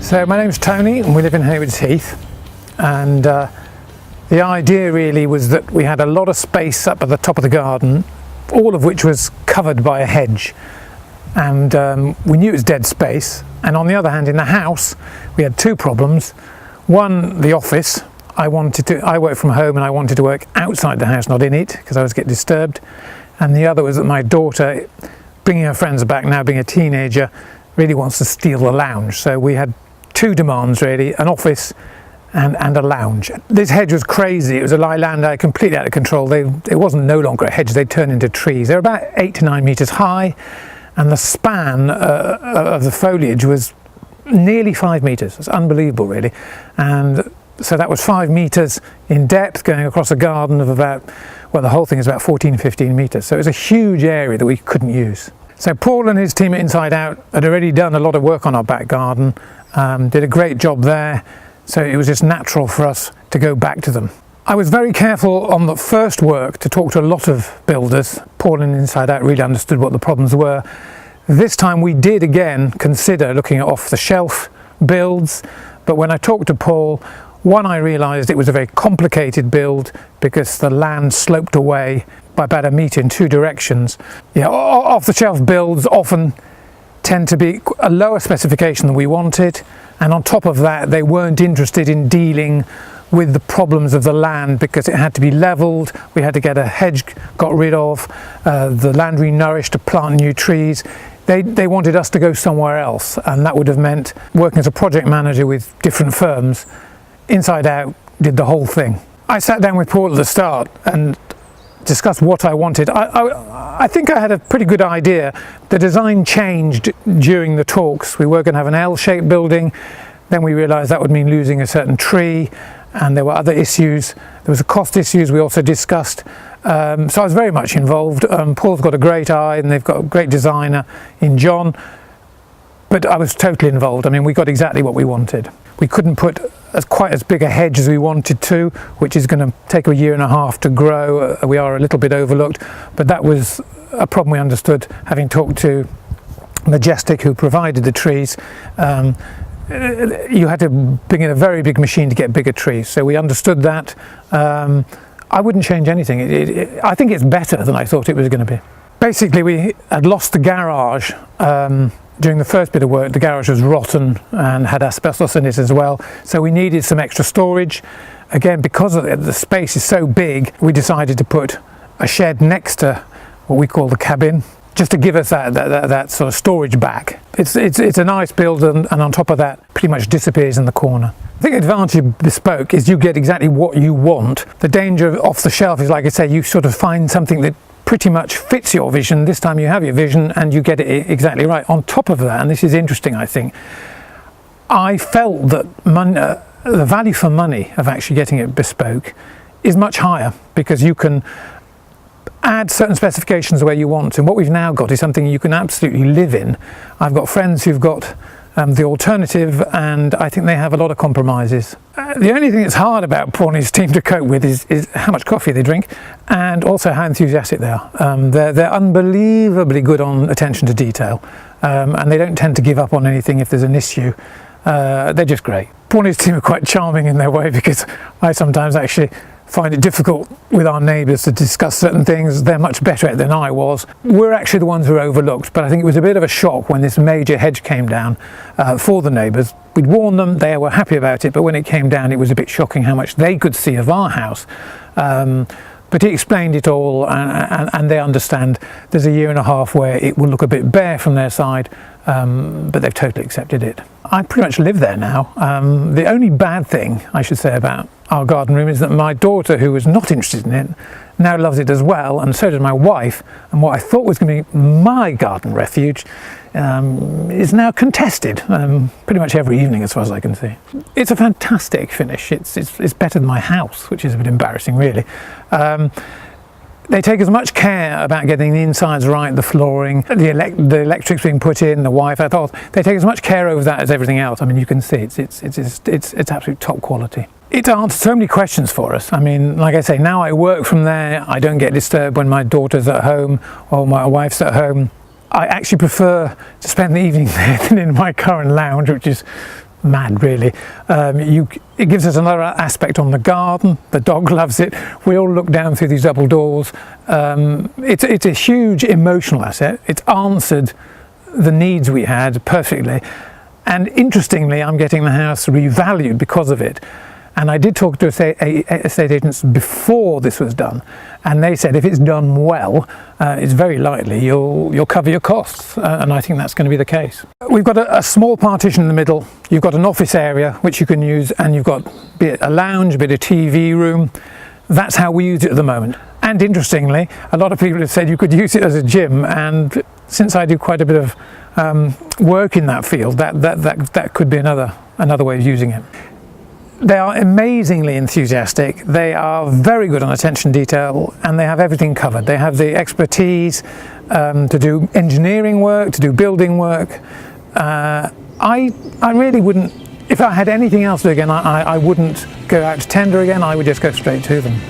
So my name's Tony and we live in Haywards Heath, and the idea really was that we had a lot of space up at the top of the garden, all of which was covered by a hedge, and we knew it was dead space. And on the other hand, in the house we had two problems. One, the office. I work from home and I wanted to work outside the house, not in it, because I was getting disturbed. And the other was that my daughter, bringing her friends back now, being a teenager, really wants to steal the lounge. So we had two demands really: an office and a lounge. This hedge was crazy. It was a Leilanda, completely out of control. It wasn't no longer a hedge, they'd turned into trees. They're about 8 to 9 meters high, and the span of the foliage was nearly 5 meters. It's unbelievable really. And so that was 5 meters in depth, going across a garden of about, well, the whole thing is about 14, 15 meters. So it was a huge area that we couldn't use. So Paul and his team at InsideOut had already done a lot of work on our back garden, did a great job there, so it was just natural for us to go back to them. I was very careful on the first work to talk to a lot of builders. Paul and InsideOut really understood what the problems were. This time we did again consider looking at off-the-shelf builds, but when I talked to Paul, one, I realised it was a very complicated build because the land sloped away by about 1 metre in two directions. Yeah, off-the-shelf builds often tend to be a lower specification than we wanted, and on top of that they weren't interested in dealing with the problems of the land because it had to be levelled, we had to get a hedge got rid of, the land renourished to plant new trees. They wanted us to go somewhere else, and that would have meant working as a project manager with different firms. InsideOut did the whole thing. I sat down with Paul at the start and discussed what I wanted. I think I had a pretty good idea. The design changed during the talks. We were going to have an L-shaped building, then we realised that would mean losing a certain tree, and there were other issues. There was a cost issues we also discussed. So I was very much involved. Paul's got a great eye and they've got a great designer in John, but I was totally involved. I mean, we got exactly what we wanted. We couldn't put quite as big a hedge as we wanted to, which is going to take 1.5 years to grow. We are a little bit overlooked, but that was a problem we understood, having talked to Majestic, who provided the trees. You had to bring in a very big machine to get bigger trees, so we understood that. I wouldn't change anything. I think it's better than I thought it was going to be. Basically, we had lost the garage. During the first bit of work, the garage was rotten and had asbestos in it as well, so we needed some extra storage. Again, because the space is so big, we decided to put a shed next to what we call the cabin, just to give us that sort of storage back. It's a nice build, and on top of that, pretty much disappears in the corner. I think the advantage of Bespoke is you get exactly what you want. The danger of off the shelf is, like I say, you sort of find something that pretty much fits your vision. This time you have your vision and you get it exactly right. On top of that, and this is interesting, I think, I felt that the value for money of actually getting it Bespoke is much higher, because you can add certain specifications where you want, and what we've now got is something you can absolutely live in. I've got friends who've got the alternative, and I think they have a lot of compromises. The only thing that's hard about Paul and his team to cope with is how much coffee they drink, and also how enthusiastic they are. They're unbelievably good on attention to detail, and they don't tend to give up on anything if there's an issue. They're just great. Paul and his team are quite charming in their way, because I sometimes actually find it difficult with our neighbours to discuss certain things. They're much better at it than I was. We're actually the ones who are overlooked, but I think it was a bit of a shock when this major hedge came down for the neighbours. We'd warned them, they were happy about it, but when it came down it was a bit shocking how much they could see of our house. But he explained it all, and they understand. There's 1.5 years where it will look a bit bare from their side, but they've totally accepted it. I pretty much live there now. The only bad thing I should say about our garden room is that my daughter, who was not interested in it, now loves it as well, and so does my wife, and what I thought was going to be my garden refuge is now contested pretty much every evening, as far as I can see. It's a fantastic finish. It's better than my house, which is a bit embarrassing really. They take as much care about getting the insides right, the flooring, the electrics being put in, the Wi-Fi. They take as much care over that as everything else. I mean, you can see it's absolute top quality. It answered so many questions for us. I mean, like I say, now I work from there. I don't get disturbed when my daughter's at home or my wife's at home. I actually prefer to spend the evening there than in my current lounge, which is mad, really. It gives us another aspect on the garden. The dog loves it. We all look down through these double doors. It's a huge emotional asset. It's answered the needs we had perfectly, and interestingly, I'm getting the house revalued because of it. And I did talk to estate agents before this was done, and they said if it's done well, it's very likely you'll cover your costs, and I think that's going to be the case. We've got a small partition in the middle. You've got an office area which you can use, and you've got a lounge, a bit of TV room. That's how we use it at the moment. And interestingly, a lot of people have said you could use it as a gym, and since I do quite a bit of work in that field, that could be another way of using it. They are amazingly enthusiastic. They are very good on attention detail, and they have everything covered. They have the expertise to do engineering work, to do building work. I really wouldn't, if I had anything else to do again, I wouldn't go out to tender again. I would just go straight to them.